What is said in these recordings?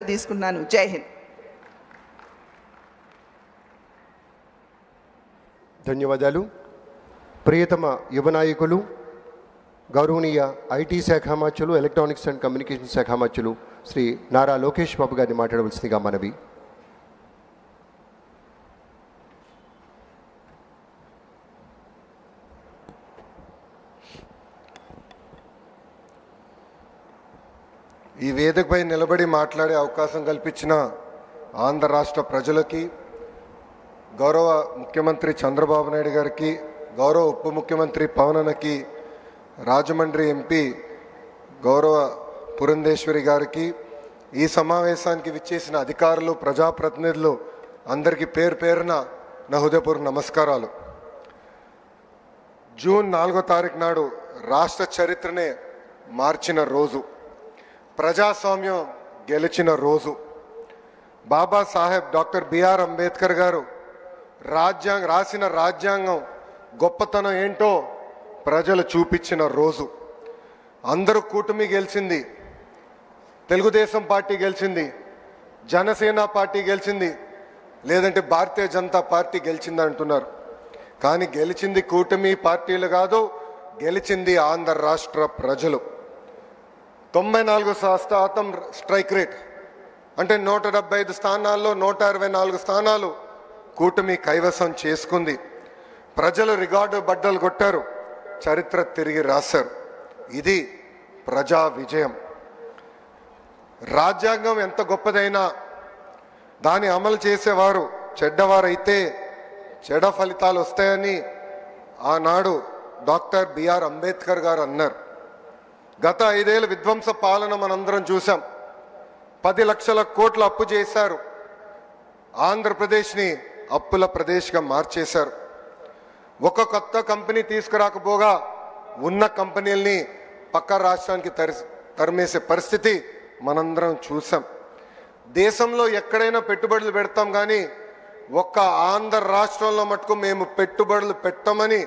తీసుకున్నాను. జై హింద్. ధన్యవాదాలు. ప్రియతమ యువ నాయకులు, గౌరవనీయ ఐటీ శాఖ మంత్రులు, ఎలక్ట్రానిక్స్ అండ్ కమ్యూనికేషన్ శాఖ మంత్రులు శ్రీ నారా లోకేష్ బాబు గారిని మాట్లాడవలసిందిగా మనవి. ఈ వేదికపై నిలబడి మాట్లాడే అవకాశం కల్పించిన ఆంధ్ర రాష్ట్ర ప్రజలకి, గౌరవ ముఖ్యమంత్రి చంద్రబాబు నాయుడు గారికి, గౌరవ ఉప ముఖ్యమంత్రి పవన్ అన్నకి, రాజమండ్రి ఎంపీ గౌరవ పురంధేశ్వరి గారికి, ఈ సమావేశానికి విచ్చేసిన అధికారులు, ప్రజాప్రతినిధులు అందరికీ పేరు పేరున నా హృదయపూర్వక నమస్కారాలు. జూన్ 4వ తారీఖు నాడు రాష్ట్ర చరిత్రనే మార్చిన రోజు, ప్రజాస్వామ్యం గెలిచిన రోజు. బాబాసాహెబ్ డాక్టర్ బిఆర్ అంబేద్కర్ గారు రాసిన రాజ్యాంగం గొప్పతనం ఏంటో ప్రజలు చూపించిన రోజు. అందరూ కూటమి గెలిచింది, తెలుగుదేశం పార్టీ గెలిచింది, జనసేన పార్టీ గెలిచింది, లేదంటే భారతీయ జనతా పార్టీ గెలిచింది అంటున్నారు. కానీ గెలిచింది కూటమి పార్టీలు కాదు, గెలిచింది ఆంధ్ర రాష్ట్ర ప్రజలు. 94% స్ట్రైక్ రేట్ అంటే 175 స్థానాల్లో 124 స్థానాలు కూటమి కైవసం చేసుకుంది. ప్రజలు రికార్డు బద్దలు కొట్టారు, చరిత్ర తిరిగి రాశారు. ఇది ప్రజా విజయం. రాజ్యాంగం ఎంత గొప్పదైనా దాన్ని అమలు చేసేవారు చెడ్డవారైతే చెడ్డ ఫలితాలు వస్తాయని ఆనాడు డాక్టర్ బిఆర్ అంబేద్కర్ గారు అన్నారు. గత 5 ఏళ్ళ విధ్వంస పాలన మనందరం చూసాం. 10 లక్షల కోట్ల అప్పు చేశారు, ఆంధ్రప్రదేశ్ని అప్పుల ప్రదేశ్గా మార్చేశారు. ఒక కొత్త కంపెనీ తీసుకురాకపోగా ఉన్న కంపెనీల్ని పక్క రాష్ట్రానికి తరిమేసే పరిస్థితి మనందరం చూసాం. దేశంలో ఎక్కడైనా పెట్టుబడులు పెడతాం కానీ ఒక్క ఆంధ్ర రాష్ట్రంలో మటుకు మేము పెట్టుబడులు పెట్టమని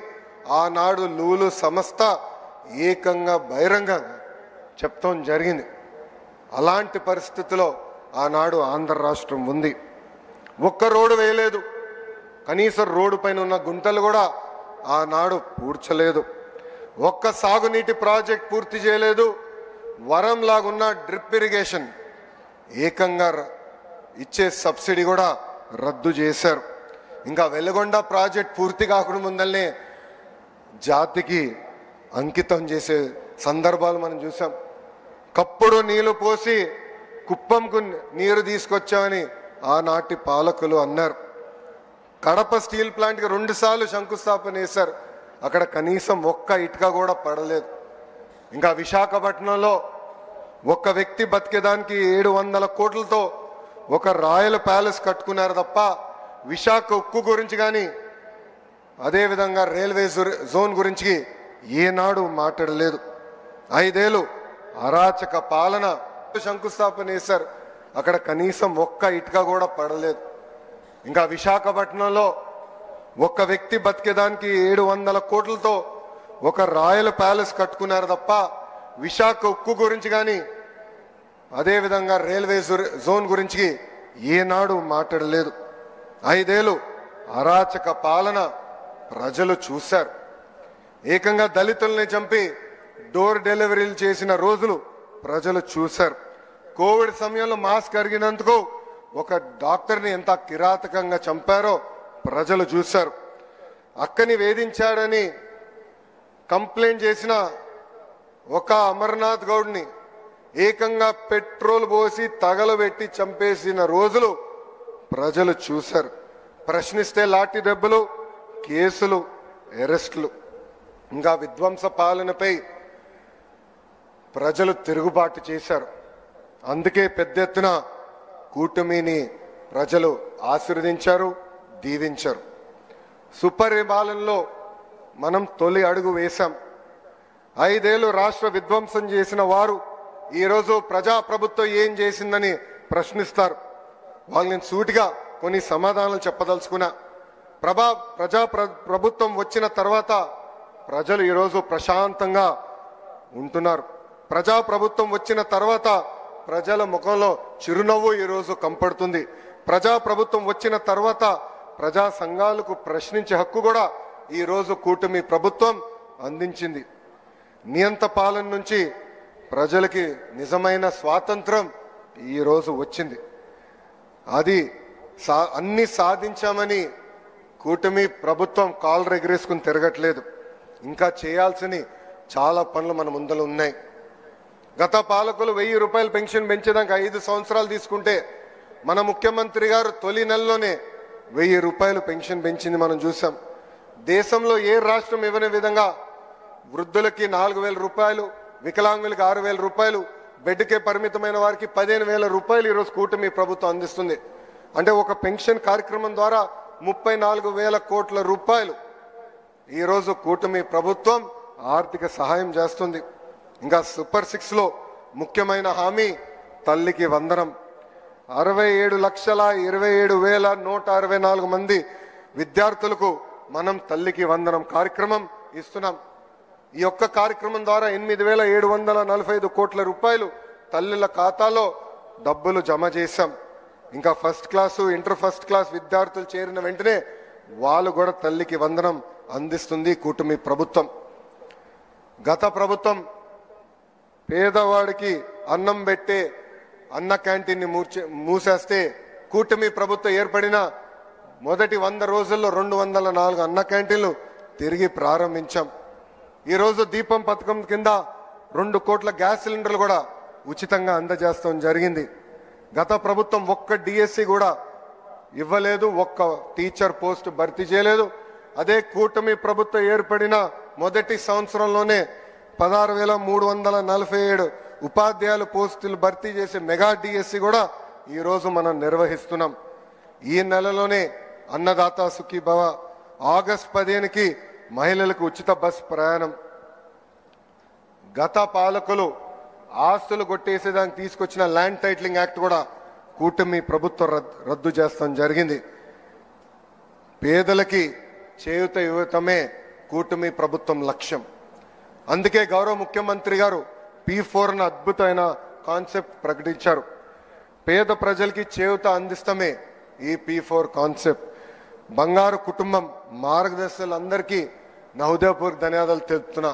ఆనాడు లూలు సంస్థ ఏకంగా బహిరంగంగా చెప్తాం జరిగింది. అలాంటి పరిస్థితిలో ఆనాడు ఆంధ్ర రాష్ట్రం ఉంది. ఒక్క రోడ్డు వేయలేదు, కనీసం రోడ్డు పైన ఉన్న గుంటలు కూడా ఆనాడు పూడ్చలేదు. ఒక్క సాగునీటి ప్రాజెక్ట్ పూర్తి చేయలేదు. వరంలాగున్న డ్రిప్ ఇరిగేషన్ ఏకంగా ఇచ్చే సబ్సిడీ కూడా రద్దు చేశారు. ఇంకా వెలుగొండ ప్రాజెక్ట్ పూర్తి కాకుండా ముందల్నే జాతికి అంకితం చేసే సందర్భాలు మనం చూసాం. కప్పుడు నీళ్లు పోసి కుప్పంకు నీరు తీసుకొచ్చామని ఆనాటి పాలకులు అన్నారు. కడప స్టీల్ ప్లాంట్కి 2 సార్లు శంకుస్థాపన చేశారు, అక్కడ కనీసం ఒక్క ఇటుక కూడా పడలేదు. ఇంకా విశాఖపట్నంలో ఒక్క వ్యక్తి బతికేదానికి 700 కోట్లతో ఒక రాయల్ ప్యాలెస్ కట్టుకున్నారు తప్ప విశాఖ ఉక్కు గురించి కానీ అదేవిధంగా రైల్వే జోన్ గురించి ఏనాడు మాట్లాడలేదు. 5 ఏళ్ళు అరాచక పాలన, శంకుస్థాపన చేశారు, అక్కడ కనీసం ఒక్క ఇటుక కూడా పడలేదు. ఇంకా విశాఖపట్నంలో ఒక్క వ్యక్తి బతికేదానికి 700 కోట్లతో ఒక రాయల్ ప్యాలెస్ కట్టుకున్నారు తప్ప విశాఖ ఉక్కు గురించి కానీ అదేవిధంగా రైల్వే జోన్ గురించి ఏనాడు మాట్లాడలేదు. 5 ఏళ్ళు అరాచక పాలన ప్రజలు చూశారు. ఏకంగా దళితుల్ని చంపి డోర్ డెలివరీలు చేసిన రోజులు ప్రజలు చూశారు. కోవిడ్ సమయంలో మాస్క్ అరిగినందుకు ఒక డాక్టర్ని ఎంత కిరాతకంగా చంపారో ప్రజలు చూశారు. అక్కని వేధించాడని కంప్లైంట్ చేసిన ఒక అమర్నాథ్ గౌడ్ని ఏకంగా పెట్రోల్ పోసి తగలబెట్టి చంపేసిన రోజులు ప్రజలు చూశారు. ప్రశ్నిస్తే లాఠీ దెబ్బలు, కేసులు, అరెస్టులు. ఇంకా విధ్వంస పాలనపై ప్రజలు తిరుగుబాటు చేశారు. అందుకే పెద్ద ఎత్తున కూటమిని ప్రజలు ఆశీర్వదించారు, దీవించారు. సుపరిపాలనలో మనం తొలి అడుగు వేశాం. 5 ఏళ్ళు రాష్ట్ర విధ్వంసం చేసిన వారు ఈరోజు ప్రజాప్రభుత్వం ఏం చేసిందని ప్రశ్నిస్తారు. వాళ్ళని సూటిగా కొన్ని సమాధానాలు చెప్పదలుచుకున్నా. ప్రభుత్వం వచ్చిన తర్వాత ప్రజలు ఈరోజు ప్రశాంతంగా ఉంటున్నారు. ప్రజాప్రభుత్వం వచ్చిన తర్వాత ప్రజల ముఖంలో చిరునవ్వు ఈరోజు కంపడుతుంది. ప్రజా ప్రభుత్వం వచ్చిన తర్వాత ప్రజా సంఘాలకు ప్రశ్నించే హక్కు కూడా ఈరోజు కూటమి ప్రభుత్వం అందించింది. నియంత పాలన నుంచి ప్రజలకి నిజమైన స్వాతంత్రం ఈరోజు వచ్చింది. అది అన్ని సాధించామని కూటమి ప్రభుత్వం కాళ్ళు ఎగరేసుకుని తిరగట్లేదు. ఇంకా చేయాల్సిన చాలా పనులు మన ముందర ఉన్నాయి. గత పాలకులు 1000 రూపాయలు పెన్షన్ పెంచేదాకా 5 సంవత్సరాలు తీసుకుంటే మన ముఖ్యమంత్రి గారు తొలి నెలలోనే 1000 రూపాయలు పెన్షన్ పెంచింది మనం చూసాం. దేశంలో ఏ రాష్ట్రం ఇవ్వని విధంగా వృద్ధులకి 4000 రూపాయలు, వికలాంగులకి 6000 రూపాయలు, బెడ్కే పరిమితమైన వారికి 15000 రూపాయలు ఈరోజు కూటమి ప్రభుత్వం అందిస్తుంది. అంటే ఒక పెన్షన్ కార్యక్రమం ద్వారా 34,000 కోట్ల రూపాయలు ఈరోజు కూటమి ప్రభుత్వం ఆర్థిక సహాయం చేస్తుంది. ఇంకా సూపర్ 6 లో ముఖ్యమైన హామీ తల్లికి వందనం. 67,27,164 మంది విద్యార్థులకు మనం తల్లికి వందనం కార్యక్రమం ఇస్తున్నాం. ఈ ఒక్క కార్యక్రమం ద్వారా 8,745 కోట్ల రూపాయలు తల్లుల ఖాతాలో డబ్బులు జమ చేశాం. ఇంకా first class, inter first class విద్యార్థులు చేరిన వెంటనే వాళ్ళు కూడా తల్లికి వందనం అందిస్తుంది కూటమి ప్రభుత్వం. గత ప్రభుత్వం పేదవాడికి అన్నం పెట్టే అన్న క్యాంటీన్ని మూసేస్తే కూటమి ప్రభుత్వం ఏర్పడిన మొదటి 100 రోజుల్లో 204 అన్న క్యాంటీన్లు తిరిగి ప్రారంభించాం. ఈరోజు దీపం పథకం కింద 2 కోట్ల గ్యాస్ సిలిండర్లు కూడా ఉచితంగా అందజేస్తాం జరిగింది. గత ప్రభుత్వం ఒక్క డిఎస్సి కూడా ఇవ్వలేదు, ఒక్క టీచర్ పోస్ట్ భర్తీ చేయలేదు. అదే కూటమి ప్రభుత్వం ఏర్పడిన మొదటి సంవత్సరంలోనే 16,347 ఉపాధ్యాయుల పోస్టులు భర్తీ చేసే మెగా డిఎస్సి కూడా ఈరోజు మనం నిర్వహిస్తున్నాం. ఈ నెలలోనే అన్నదాత సుఖీభవ, ఆగస్టు 15కి మహిళలకు ఉచిత బస్ ప్రయాణం. గత పాలకులు ఆస్తులు కొట్టేసేదానికి తీసుకొచ్చిన ల్యాండ్ టైటిలింగ్ యాక్ట్ కూడా కూటమి ప్రభుత్వం రద్దు చేస్తాం జరిగింది. పేదలకి చేయూత ఇవ్వటమే కూటమి ప్రభుత్వం లక్ష్యం. అందుకే గౌరవ ముఖ్యమంత్రి గారు P4 అద్భుతమైన కాన్సెప్ట్ ప్రకటించారు. పేద ప్రజలకి చేయూత అందిస్తమే ఈ P4 కాన్సెప్ట్. బంగారు కుటుంబం మార్గదర్శకులందరికీ నా హృదయపూర్వక ధన్యవాదాలు తెలుపుతున్నా.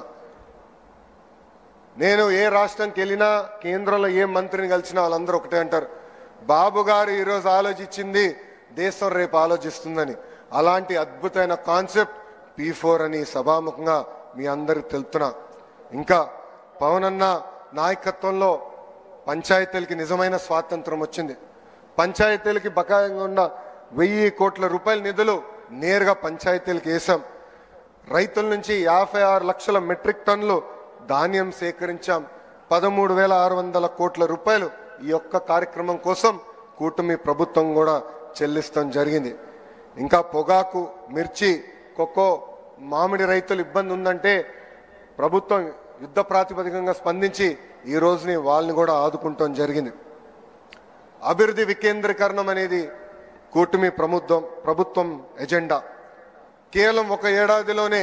నేను ఏ రాష్ట్రానికి వెళ్ళినా, కేంద్రంలో ఏ మంత్రిని కలిసినా వాళ్ళందరూ ఒకటే అంటారు, బాబు గారు ఈరోజు ఆలోచించింది దేశం రేపు ఆలోచిస్తుందని. అలాంటి అద్భుతమైన కాన్సెప్ట్ P4 అని సభాముఖంగా మీ అందరికి తెలుపుతున్నా. ఇంకా పవన్ అన్న నాయకత్వంలో పంచాయతీలకి నిజమైన స్వాతంత్రం వచ్చింది. పంచాయతీలకి బకాయిగా ఉన్న 1000 కోట్ల రూపాయల నిధులు నేరుగా పంచాయతీలకు వేసాం. రైతుల నుంచి 56 లక్షల మెట్రిక్ టన్నులు ధాన్యం సేకరించాం. 13,600 కోట్ల రూపాయలు ఈ ఒక్క కార్యక్రమం కోసం కూటమి ప్రభుత్వం కూడా చెల్లిస్తాం జరిగింది. ఇంకా పొగాకు, మిర్చి, కొక్కో, మామిడి రైతులు ఇబ్బంది ఉందంటే ప్రభుత్వం యుద్ధ ప్రాతిపదికంగా స్పందించి ఈ రోజుని వాళ్ళని కూడా ఆదుకుంటాం జరిగింది. అభివృద్ధి వికేంద్రీకరణం అనేది కూటమి ప్రభుత్వం ఎజెండా. కేవలం ఒక ఏడాదిలోనే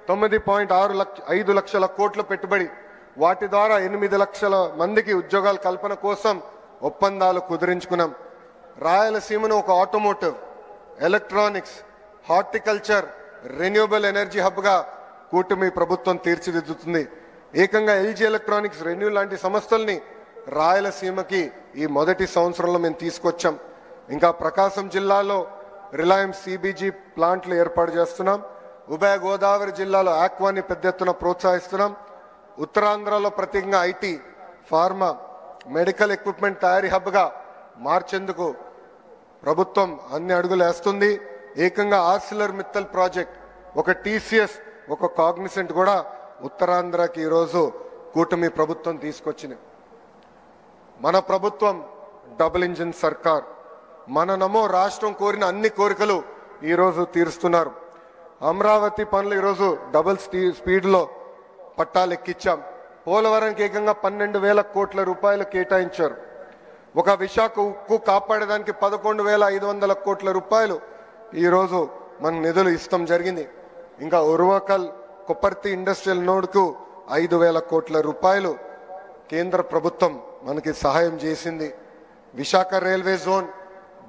9.5 లక్షల కోట్ల పెట్టుబడి, వాటి ద్వారా 8 లక్షల మందికి ఉద్యోగాల కల్పన కోసం ఒప్పందాలు కుదిరించుకున్నాం. రాయలసీమను ఒక automotive, electronics, horticulture, renewable energy హబ్గా కూటమి ప్రభుత్వం తీర్చిదిద్దుతుంది. ఏకంగా LG ఎలక్ట్రానిక్స్, రెన్యూ లాంటి సంస్థల్ని రాయలసీమకి ఈ మొదటి సంవత్సరంలో మేము తీసుకొచ్చాం. ఇంకా ప్రకాశం జిల్లాలో రిలయన్స్ CBG ప్లాంట్లు ఏర్పాటు చేస్తున్నాం. ఉభయ గోదావరి జిల్లాలో ఆక్వాని పెద్ద ఎత్తున ప్రోత్సహిస్తున్నాం. ఉత్తరాంధ్రలో ప్రత్యేకంగా IT, ఫార్మా, మెడికల్ ఎక్విప్మెంట్ తయారీ హబ్గా మార్చేందుకు ప్రభుత్వం అన్ని అడుగులు వేస్తుంది. ఏకంగా ఆర్సిలర్ మిత్తల్ ప్రాజెక్ట్, ఒక TCS, ఒక కాగ్నిసెంట్ కూడా ఉత్తరాంధ్రకి ఈరోజు కూటమి ప్రభుత్వం తీసుకొచ్చింది. మన ప్రభుత్వం డబుల్ ఇంజిన్ సర్కార్. మన నమో రాష్ట్రం కోరిన అన్ని కోరికలు ఈరోజు తీరుస్తున్నారు. అమరావతి పనులు ఈరోజు డబుల్ స్పీడ్లో పట్టాలెక్కించాం. పోలవరంకి ఏకంగా 12,000 కోట్ల రూపాయలు కేటాయించారు. ఒక విశాఖ ఉక్కు కాపాడడానికి 11,500 కోట్ల రూపాయలు ఈరోజు మన నిధులు ఇస్తాం జరిగింది. ఇంకా ఉర్వకల్ కొప్పర్తి ఇండస్ట్రియల్ నోడ్కు 5,000 కోట్ల రూపాయలు కేంద్ర ప్రభుత్వం మనకి సహాయం చేసింది. Visakha railway zone,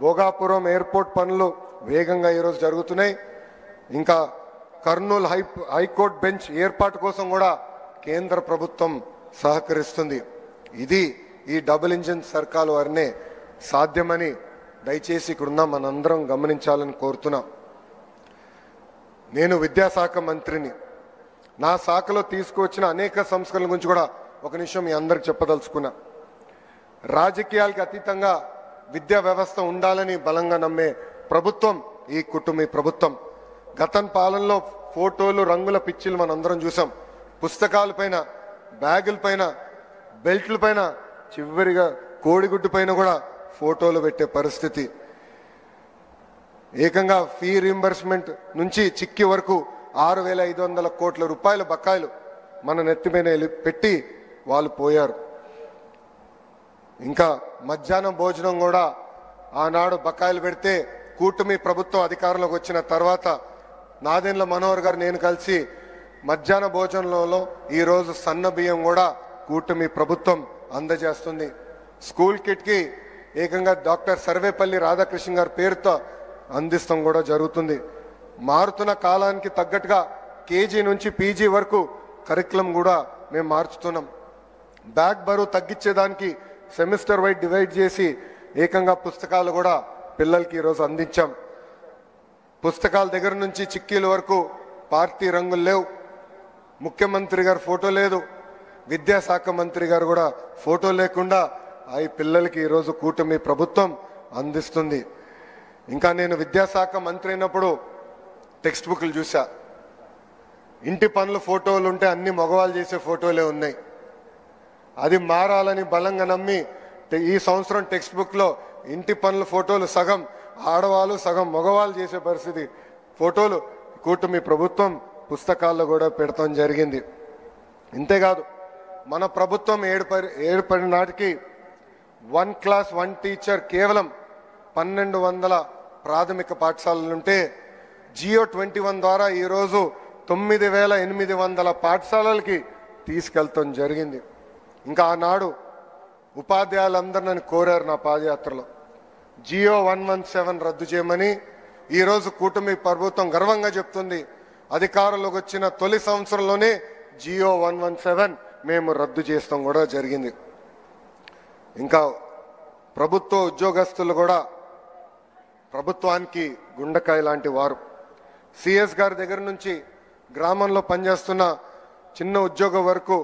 Bhogapuram airport పనులు వేగంగా ఈరోజు జరుగుతున్నాయి. ఇంకా కర్నూలు హైకోర్టు బెంచ్ ఏర్పాటు కోసం కూడా కేంద్ర ప్రభుత్వం సహకరిస్తుంది. ఇది ఈ డబుల్ ఇంజిన్ సర్కారు వారినే సాధ్యమని దయచేసి ఇక్కడున్న మనందరం గమనించాలని కోరుతున్నా. నేను విద్యాశాఖ మంత్రిని. నా శాఖలో తీసుకువచ్చిన అనేక సంస్కరణల గురించి కూడా ఒక నిమిషం మీ అందరికి చెప్పదలుచుకున్నా. రాజకీయాలకు అతీతంగా విద్యా వ్యవస్థ ఉండాలని బలంగా నమ్మే ప్రభుత్వం ఈ కుటుంబీ ప్రభుత్వం. గతం పాలనలో ఫోటోలు, రంగుల పిచ్చిలు మనందరం చూసాం. పుస్తకాల పైన, బ్యాగుల పైన, బెల్ట్ల పైన, చివరిగా కోడిగుడ్డు పైన కూడా ఫోటోలు పెట్టే పరిస్థితి. ఏకంగా ఫీ రీంబర్స్మెంట్ నుంచి చిక్కి వరకు 6,500 కోట్ల రూపాయల బకాయిలు మన నెత్తిపైన పెట్టి వాళ్ళు పోయారు. ఇంకా మధ్యాహ్నం భోజనం కూడా ఆనాడు బకాయిలు పెడితే కూటమి ప్రభుత్వం అధికారంలోకి వచ్చిన తర్వాత నాదెండ్ల మనోహర్ గారు నేను కలిసి మధ్యాహ్న భోజనంలో ఈరోజు సన్న బియ్యం కూడా కూటమి ప్రభుత్వం అందజేస్తుంది. స్కూల్ కిట్కి ఏకంగా డాక్టర్ సర్వేపల్లి రాధాకృష్ణ గారి పేరుతో అందిస్తాం కూడా జరుగుతుంది. మారుతున్న కాలానికి తగ్గట్టుగా కేజీ నుంచి పీజీ వరకు కరికులం కూడా మేము మార్చుతున్నాం. బ్యాగ్ బరువు తగ్గించేదానికి సెమిస్టర్ వైడ్ డివైడ్ చేసి ఏకంగా పుస్తకాలు కూడా పిల్లలకి ఈరోజు అందించాం. పుస్తకాల దగ్గర నుంచి చిక్కీల వరకు పార్టీ రంగులు లేవు. ముఖ్యమంత్రి గారు ఫోటో లేదు, విద్యాశాఖ మంత్రి గారు కూడా ఫోటో లేకుండా ఈ పిల్లలకి ఈరోజు కూటమి ప్రభుత్వం అందిస్తుంది. ఇంకా నేను విద్యాశాఖ మంత్రి అయినప్పుడు టెక్స్ట్ బుక్లు చూసా. ఇంటి పనులు ఫోటోలు ఉంటే అన్ని మగవాళ్ళు చేసే ఫోటోలే ఉన్నాయి. అది మారాలని బలంగా నమ్మి ఈ సంవత్సరం టెక్స్ట్ బుక్లో ఇంటి పనుల ఫోటోలు సగం ఆడవాళ్ళు సగం మగవాళ్ళు చేసే పరిస్థితి ఫోటోలు కూటమి ప్రభుత్వం పుస్తకాల్లో కూడా పెడతాం జరిగింది. ఇంతేకాదు మన ప్రభుత్వం ఏడుపడి నాటికి 1 క్లాస్ 1 టీచర్ కేవలం 1200 ప్రాథమిక పాఠశాలలుంటే జియో 21 ద్వారా ఈరోజు 9,800 పాఠశాలలకి తీసుకెళ్తాం జరిగింది. ఇంకా ఆనాడు ఉపాధ్యాయులందరూ నన్ను కోరారు నా పాదయాత్రలో జియో 117 రద్దు చేయమని. ఈరోజు కూటమి ప్రభుత్వం గర్వంగా చెప్తుంది అధికారంలోకి వచ్చిన తొలి సంవత్సరంలోనే జియో 117 మేము రద్దు చేస్తాం కూడా జరిగింది. ఇంకా ప్రభుత్వ ఉద్యోగస్తులు కూడా ప్రభుత్వానికి గుండెకాయ లాంటి వారు. సిఎస్ గారి దగ్గర నుంచి గ్రామంలో పనిచేస్తున్న చిన్న ఉద్యోగం వరకు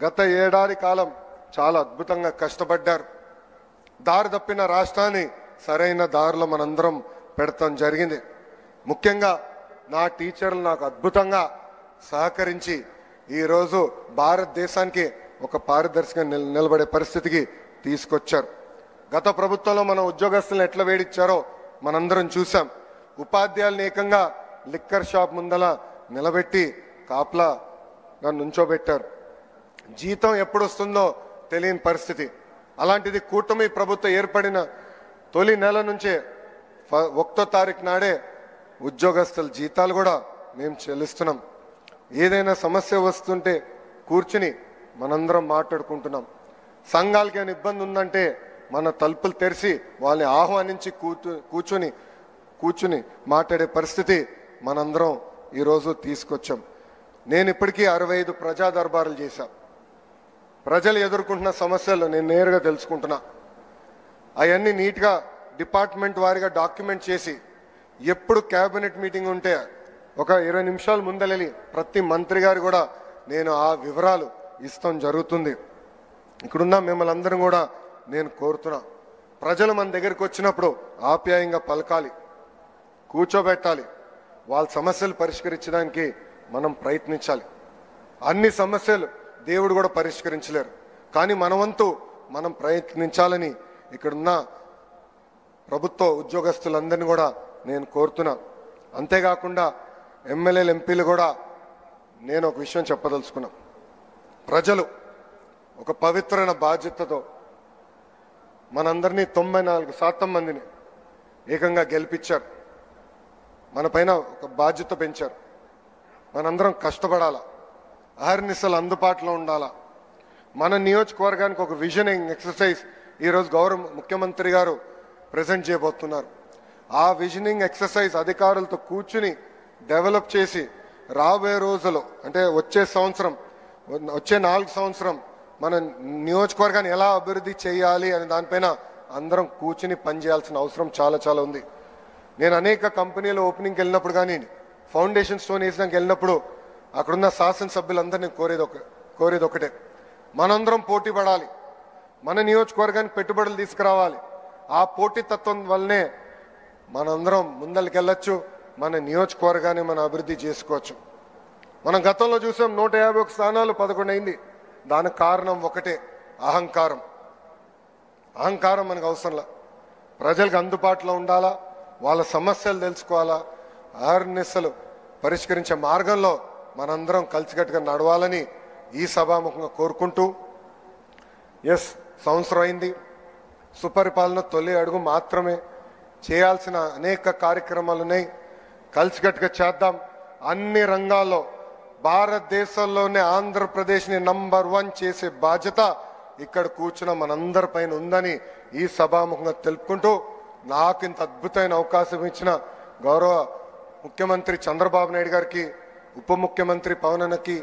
గత ఏడాది కాలం చాలా అద్భుతంగా కష్టపడ్డారు. దారి తప్పిన రాష్ట్రాన్ని సరైన దారిలో మనందరం పెడతాం జరిగింది. ముఖ్యంగా నా టీచర్లు నాకు అద్భుతంగా సహకరించి ఈరోజు భారతదేశానికి ఒక పారదర్శకంగా నిలబడే పరిస్థితికి తీసుకొచ్చారు. గత ప్రభుత్వంలో మన ఉద్యోగస్తులను ఎట్లా వేడిచ్చారో మనందరం చూసాం. ఉపాధ్యాయులను ఏకంగా లిక్కర్ షాప్ ముందల నిలబెట్టి కాపలాగా నుంచోబెట్టారు. జీతం ఎప్పుడు వస్తుందో తెలియని పరిస్థితి. అలాంటిది కూటమి ప్రభుత్వం ఏర్పడిన తొలి నెల నుంచే 1వ తారీఖు నాడే ఉద్యోగస్తుల జీతాలు కూడా మేము చెల్లిస్తున్నాం. ఏదైనా సమస్య వస్తుంటే కూర్చుని మనందరం మాట్లాడుకుంటున్నాం. సంఘాలకి ఏమైనా ఇబ్బంది ఉందంటే మన తలుపులు తెరిచి వాళ్ళని ఆహ్వానించి కూర్చుని మాట్లాడే పరిస్థితి మనందరం ఈరోజు తీసుకొచ్చాం. నేను ఇప్పటికీ 65 ప్రజా దర్బారులు చేశా. ప్రజలు ఎదుర్కొంటున్న సమస్యలు నేను నేరుగా తెలుసుకుంటున్నా. అవన్నీ నీట్గా డిపార్ట్మెంట్ వారిగా డాక్యుమెంట్ చేసి ఎప్పుడు క్యాబినెట్ మీటింగ్ ఉంటే ఒక 20 నిమిషాల ముందలెళ్ళి ప్రతి మంత్రి గారు కూడా నేను ఆ వివరాలు ఇస్తాం జరుగుతుంది. ఇక్కడున్న మిమ్మల్ని అందరం కూడా నేను కోరుతున్నా, ప్రజలు మన దగ్గరికి వచ్చినప్పుడు ఆప్యాయంగా పలకాలి, కూర్చోబెట్టాలి, వాళ్ళ సమస్యలు పరిష్కరించడానికి మనం ప్రయత్నించాలి. అన్ని సమస్యలు దేవుడు కూడా పరిష్కరించలేరు, కానీ మన వంతు మనం ప్రయత్నించాలని ఇక్కడున్న ప్రభుత్వ ఉద్యోగస్తులందరినీ కూడా నేను కోరుతున్నా. అంతేకాకుండా ఎమ్మెల్యేలు ఎంపీలు కూడా నేను ఒక విషయం చెప్పదలుచుకున్నా. ప్రజలు ఒక పవిత్రమైన బాధ్యతతో మనందరినీ 94% మందిని ఏకంగా గెలిపించారు. మన పైన ఒక బాధ్యత పెంచారు. మనందరం కష్టపడాలా, అహర్నిశలు అందుబాటులో ఉండాలా. మన నియోజకవర్గానికి ఒక విజనింగ్ ఎక్సర్సైజ్ ఈరోజు గౌరవ ముఖ్యమంత్రి గారు ప్రజెంట్ చేయబోతున్నారు. ఆ విజనింగ్ ఎక్సర్సైజ్ అధికారులతో కూర్చుని డెవలప్ చేసి రాబోయే రోజులు అంటే వచ్చే 4 సంవత్సరం మన నియోజకవర్గాన్ని ఎలా అభివృద్ధి చేయాలి అనే దానిపైన అందరం కూర్చుని పనిచేయాల్సిన అవసరం చాలా చాలా ఉంది. నేను అనేక కంపెనీల ఓపెనింగ్కి వెళ్ళినప్పుడు కానీ ఫౌండేషన్ స్టోన్ వేసినాక వెళ్ళినప్పుడు అక్కడున్న శాసనసభ్యులందరినీ కోరేది ఒకటే, మనందరం పోటీ పడాలి, మన నియోజకవర్గానికి పెట్టుబడులు తీసుకురావాలి. ఆ పోటీతత్వం వల్లనే మనందరం ముందరికెళ్ళొచ్చు, మన నియోజకవర్గాన్ని మనం అభివృద్ధి చేసుకోవచ్చు. మనం గతంలో చూసాం 151 స్థానాలు 11 అయింది. దానికి కారణం ఒకటే, అహంకారం. అహంకారం మనకు అవసరంలా, ప్రజలకు అందుబాటులో ఉండాలా, వాళ్ళ సమస్యలు తెలుసుకోవాలా, అహర్నిశలు పరిష్కరించే మార్గంలో మనందరం కలిసికట్టుగా నడవాలని ఈ సభాముఖంగా కోరుకుంటూ, సంవత్సరం అయింది, సుపరిపాలన తొలి అడుగు మాత్రమే, చేయాల్సిన అనేక కార్యక్రమాలు ఉన్నాయి, కలిసికట్టుగా చేద్దాం. అన్ని రంగాల్లో భారతదేశంలోనే ఆంధ్రప్రదేశ్ని నంబర్ 1 చేసే బాధ్యత ఇక్కడ కూర్చున్న మనందరి పైన ఉందని ఈ సభాముఖంగా తెలుపుకుంటూ, నాకు ఇంత అద్భుతమైన అవకాశం ఇచ్చిన గౌరవ ముఖ్యమంత్రి చంద్రబాబు నాయుడు గారికి, ఉప ముఖ్యమంత్రి పవన్ అన్నకి,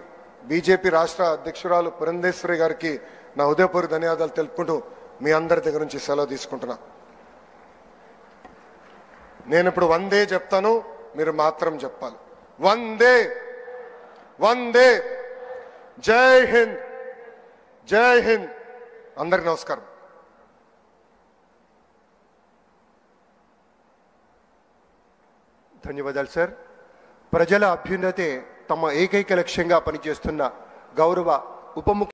బీజేపీ రాష్ట్ర అధ్యక్షురాలు పురంధేశ్వరి గారికి నా హృదయపూర్వక ధన్యవాదాలు తెలుపుకుంటూ మీ అందరి దగ్గర నుంచి సెలవు తీసుకుంటున్నా. నేను ఇప్పుడు వందే చెప్తాను, మీరు మాత్రం చెప్పాలి. వందే వందే. జై హింద్, జై హింద్. అందరికి నమస్కారం. ధన్యవాదాలు సార్. ప్రజల అభ్యున్నతే తమ ఏకైక లక్ష్యంగా పనిచేస్తున్న గౌరవ ఉప